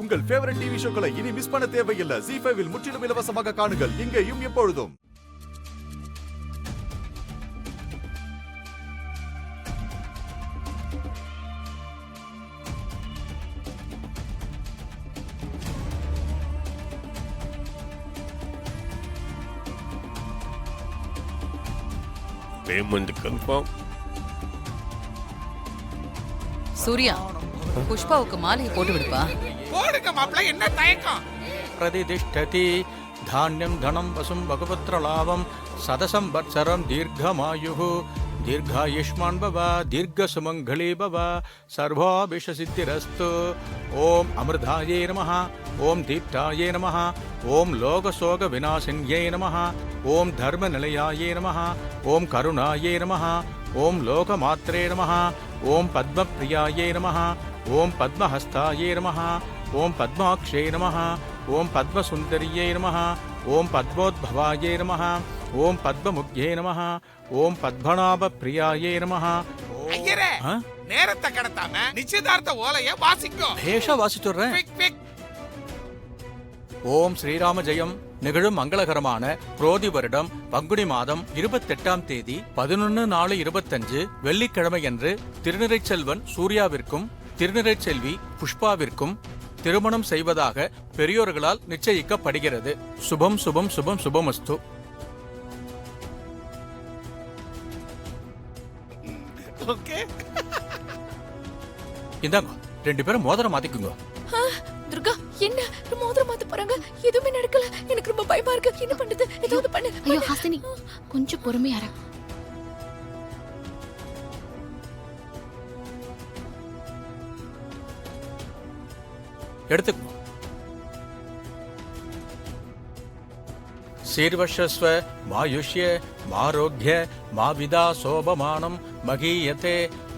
உங்கள் favourite TV ஷோக்களை இனி miss பண்ண தேவையில்லை. ZEE5 இல் முற்றிலும் இலவசமாக காணுங்கள். இங்கேயும் எப்பொழுதும். Payment confirm. சூர்யா, புஷ்பாவுக்கு மாலையை போட்டு விடுப்பா. போடுங்க மாப்ள, என்ன தயக்கம்? பிரதிதிஷ்டதி தானியம் தனம் வசும் பகவத்ர லாபம் சதசம் வத்சரம் தீர்க்கமாயுः தீர்காயுஷ்மான் பவ தீர்க்க சுமங்கலி பவ சர்வாபிஷ சித்திரஸ்து. ஓம் அமிர்தாயே நமः, ஓம் தீப்தாயே நமः, ஓம் லோகசோக விநாசின்யே நமः, ஓம் தர்ம நிலையாயே நமः, ஓம் கருணாயே நமः, ஓம் லோகமாத்ரே நமः, ஓம் பத்மப்ரியாயே நமः, ஓம் பத்மஹஸ்தாயே நமः, ஓம் பத்மாக்ஷே நமः, ஓம் பத்மசுந்தரியே நமः, ஓம் பத்மோத்பவாயே நமः, ஓம் பத்மமுக்யே நமः, ஓம் பத்மநாப பிரியாயே நமः. ஐயரே, நேரத்தை கடத்தாம நிச்சயதார்த்த ஓலைய வாசிக்கோ. பேஷா வாசிச்சுடுறேன். ஓம் ஸ்ரீராம ஜெயம். நிகழும் மங்களகரமான புரோதி வருடம் பங்குனி மாதம் 28ஆம் தேதி 11/4/25 வெள்ளிக்கிழமையன்று திருநிறைச்செல்வன் சூர்யாவிற்கும் திருநிறைச்செல்வி புஷ்பாவிற்கும் திருமணம் செய்வதாக பெரியோர்களால் நிச்சயிக்கப்படுகிறது. சுபம் சுபம் சுபம் சுபமஸ்து. ஓகே, இந்தாங்க, 2 பேரும் மோதிரம் மாத்திக்குங்க. துர்கா, என்ன மோதிரம் மாத்த போறாங்க? எதுவுமே நடக்கல. எனக்கு ரொம்ப பயமா இருக்கு. என்ன பண்றது? ஏதாவது பண்ணு. ஐயோ ஹாசினி, கொஞ்சம் பொறுமையா இரு. எடுத்துக்கோ. சீர்வஷஸ்வ மாயுஷ்ய மாரோக்ய மாவிதா சோபமானம் மகீயதே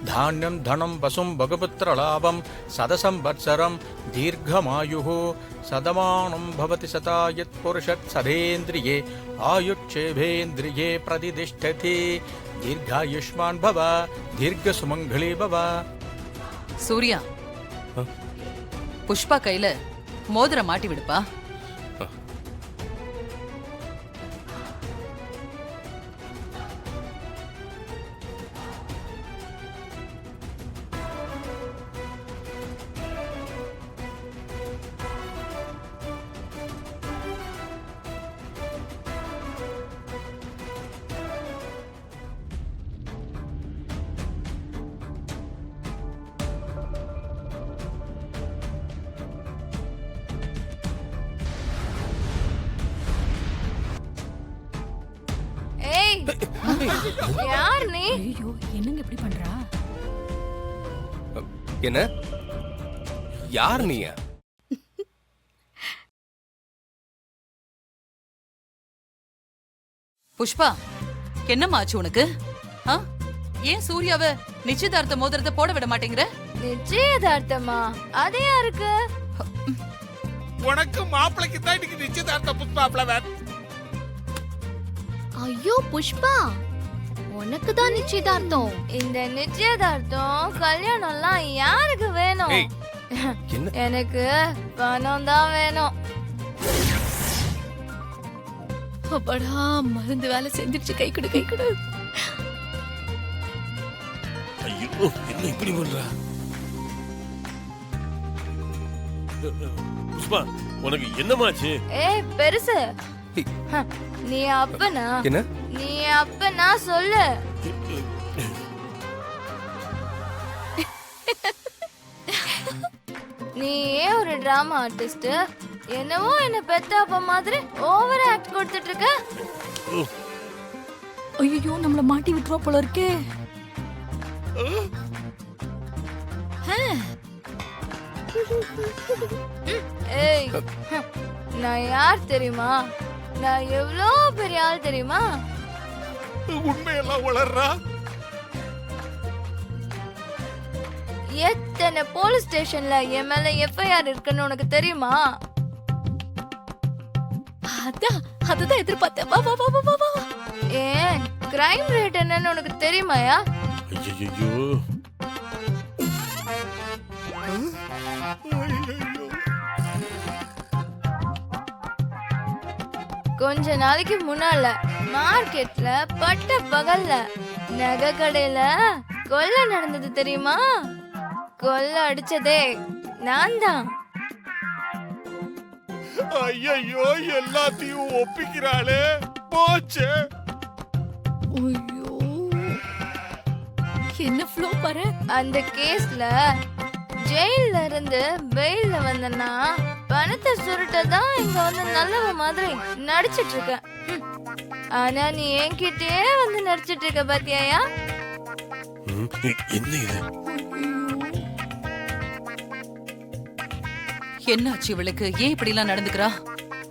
தானியம் தனம் வசும் பகபுத்திர லாபம் சதசம் வத்சரம் தீர்க்கமாயுः சதமானம் பவதி சதாயத் புருஷத் சதேந்திரியே ஆயுட்சேபேந்திரியே பிரதிதிஷ்டதி தீர்காயுஷ்மான் பவ தீர்க்க சுமங்கலி பவ. சூர்யா, புஷ்பா கையில மோதிரம் மாட்டி விடுப்பா. யார் நீ? ஐயோ, என்னங்க இப்படி பண்றா? என்ன? யார் நீ? புஷ்பா, என்னம்மா ஆச்சு உனக்கு? ஏன் சூர்யாவை நிச்சயதார்த்த மோதிரத்தை போட விட மாட்டேங்கிற? நிச்சயதார்த்தமா? அது யாருக்கு? உனக்கு மாப்பிளைக்கு தான் இன்னைக்கு நிச்சயதார்த்த புஷ்பாப்ளவர். ஐயோ புஷ்பா, உனக்கு தான் நிச்சயதார்த்தம். இந்த நிச்சயதார்த்தம் கல்யாணம்லாம் யாருக்கு வேணும்? எனக்கு பணம் தான் வேணும். அப்படா, மருந்து வேலை செஞ்சிருச்சு. கை கொடு, கை கொடு. ஐயோ, என்ன இப்படி பண்ற? புஷ்பா, உனக்கு என்னமாச்சு? பெருசு, நீ அப்பனா? என்ன? நீ அப்பனா சொல்லு. நீ ஏன் ஒரு டிராமா ஆர்டிஸ்ட்? என்னவோ என்ன பெத்த அப்பா மாதிரி ஓவர் ஆக்ட் கொடுத்துட்டு இருக்க. ஐயோ, நம்மள மாட்டி விட்டுருவா போல இருக்கே. ஏய், நான் யார் தெரியுமா? நான் எவ்வளோ பெரிய ஆள் தெரியுமா? உண்மையெல்லாம் வளர்றா. எத்தனை போலீஸ் ஸ்டேஷன்ல என் மேல எஃப்ஐஆர் இருக்குன்னு உனக்கு தெரியுமா? அதுதான் எதிர்பார்த்தேன். வா வா வா வா வா. ஏன் கிரைம் ரேட் என்னன்னு உனக்கு தெரியுமாயா? ஐயோ, கொஞ்ச நாளைக்கு முன்னால மார்க்கெட்ல பட்ட பகல்ல நகை கடையில கொள்ளை நடந்தது தெரியுமா? கொள்ளை அடிச்சதே நான் தான். ஐயோ எல்லாத்தையும் ஒப்பிக்கிறாளே, போச்சு. ஐயோ என்ன ஃப்ளோ பாரு. அந்த கேஸ்ல ஜெயில்ல இருந்து வெயில்ல வந்தனா பணத்தை சுருட்டதான் இங்க வந்து நல்லவ மாதிரி நடிச்சிட்டு இருக்க. ஆனா நீ என்கிட்டே வந்து நடிச்சிட்டு இருக்க பாத்தியாயா? என்ன இது? என்னாச்சு இவளுக்கு? ஏன் இப்படி எல்லாம் நடந்துக்கிறா?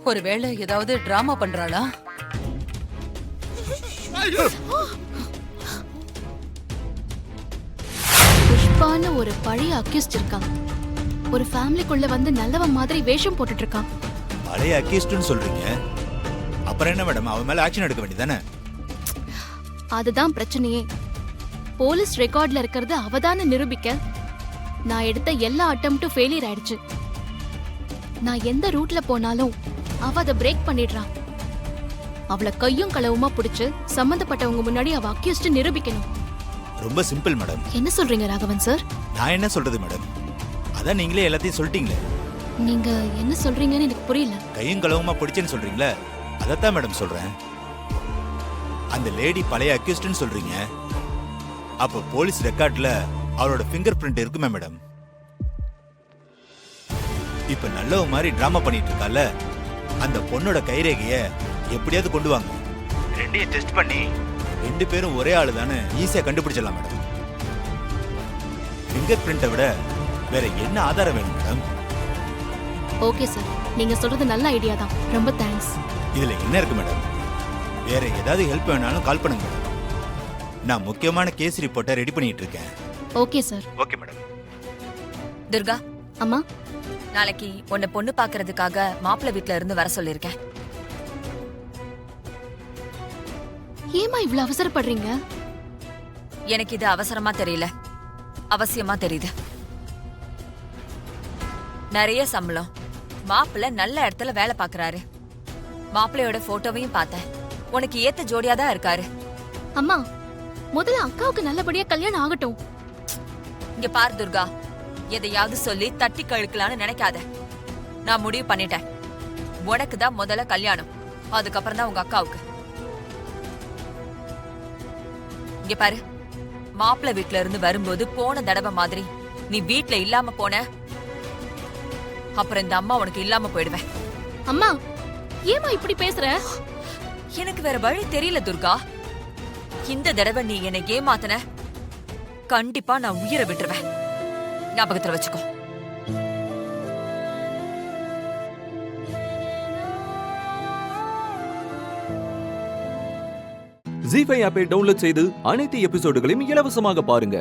ஒருவேளை ஏதாவது டிராமா பண்றாளா? புஷ்பான்னு ஒரு பழைய அக்யூஸ்ட் இருக்கான். ஒரு ஃபேமிலிக்குள்ள வந்து நல்லவ மாதிரி வேஷம் போட்டுட்டு இருக்கான். பழைய அக்யூஸ்ட்னு சொல்றீங்க, அப்புறம் என்ன மேடம், அவன் மேல ஆக்ஷன் எடுக்க வேண்டியதானே? அதுதான் பிரச்சனையே. போலீஸ் ரெக்கார்ட்ல இருக்கிறது அவதான நிரூபிக்க நான் எடுத்த எல்லா அட்டெம்ப்டும் ஃபெயிலியர் ஆயிடுச்சு. நான் எந்த ரூட்ல போனாலும் அவ அதை பிரேக் பண்ணிடுறான். அவளை கையும் களவுமா பிடிச்சு சம்பந்தப்பட்டவங்க முன்னாடி அவ அக்யூஸ்ட் நிரூபிக்கணும். ரொம்ப சிம்பிள் மேடம். என்ன சொல்றீங்க ராகவன் சார்? நான் என்ன சொல்றது மேடம், அதான் நீங்களே எல்லாத்தையும் சொல்லிட்டீங்களே. நீங்க என்ன சொல்றீங்கன்னு எனக்கு புரியல. கையும் களவுமா பிடிச்சேன்னு சொல்றீங்களே, அதைத்தான் மேடம் சொல்றேன். அந்த லேடி பழைய அக்யூஸ்ட்னு சொல்றீங்க, அப்போ போலீஸ் ரெக்கார்ட்ல அவளோட ஃபிங்கர் பிரிண்ட் இருக்குமே மேடம். இப்ப நல்லவ மாதிரி டிராமா பண்ணிட்டு இருக்கால, அந்த பொண்ணோட கைரேகைய எப்படியாவது கொண்டு வாங்க. ரெண்டையும் டெஸ்ட் பண்ணி ரெண்டு பேரும் ஒரே ஆளு தானே ஈஸியா கண்டுபிடிச்சிடலாம் மேடம். ஃபிங்கர் பிரிண்ட்டை விட வேற என்ன ஆதாரம் வேணும் மேடம்? ஓகே சார், நீங்க சொல்றது நல்ல ஐடியா தான். ரொம்ப தேங்க்ஸ். இதுல என்ன இருக்கு மேடம்? வேற ஏதாவது ஹெல்ப் வேணாலும் கால் பண்ணுங்க மேடம். நான் முக்கியமான கேஸ் ரிப்போர்ட்டை ரெடி பண்ணிட்டு இருக்கேன். Okay sir. Okay madam. Durga, அம்மா, நாளைக்கு உன்னை பொண்ணு பாக்குறதுக்காக மாப்பிள்ளை வீட்ல இருந்து வர சொல்லிருக்கேன். ஏமா இவ்வளவு அவசரப்படுறீங்க? எனக்கு இது அவசரமா தெரியல, அவசியமா தெரியுது. நிறைய சம்பளம், மாப்பிள்ளை நல்ல இடத்துல வேலை பாக்குறாரு. மாப்பிள்ளையோட போட்டோவையும் பார்த்தேன், உனக்கு ஏத்த ஜோடியா தான் இருக்காரு. அம்மா, முதல்ல அக்காவுக்கு நல்லபடியா கல்யாணம் ஆகட்டும். இங்க பாரு துர்கா, எதையாவது சொல்லி தட்டி கழுக்கலான்னு நினைக்காத. நான் முடிவு பண்ணிட்டேன், உனக்கு தான் முதல்ல கல்யாணம், அதுக்கப்புறம் தான் உங்க அக்காவுக்கு. இங்க பாரு, மாப்பிள்ளை வீட்ல இருந்து வரும்போது போன தடவை மாதிரி நீ வீட்ல இல்லாம போன, அப்புறம் இந்த அம்மா உனக்கு இல்லாம போயிடுவேன். அம்மா, ஏமா இப்படி பேசுற? எனக்கு வேற வழி தெரியல துர்கா. இந்த தடவை நீ என்னை ஏமாத்தன, கண்டிப்பா நான் உயிரை விட்டுருவேன். ஞாபகத்துல வச்சுக்கோ. ஜீ5 ஆப்பை டவுன்லோட் செய்து அனைத்து எபிசோடுகளையும் இலவசமாக பாருங்க.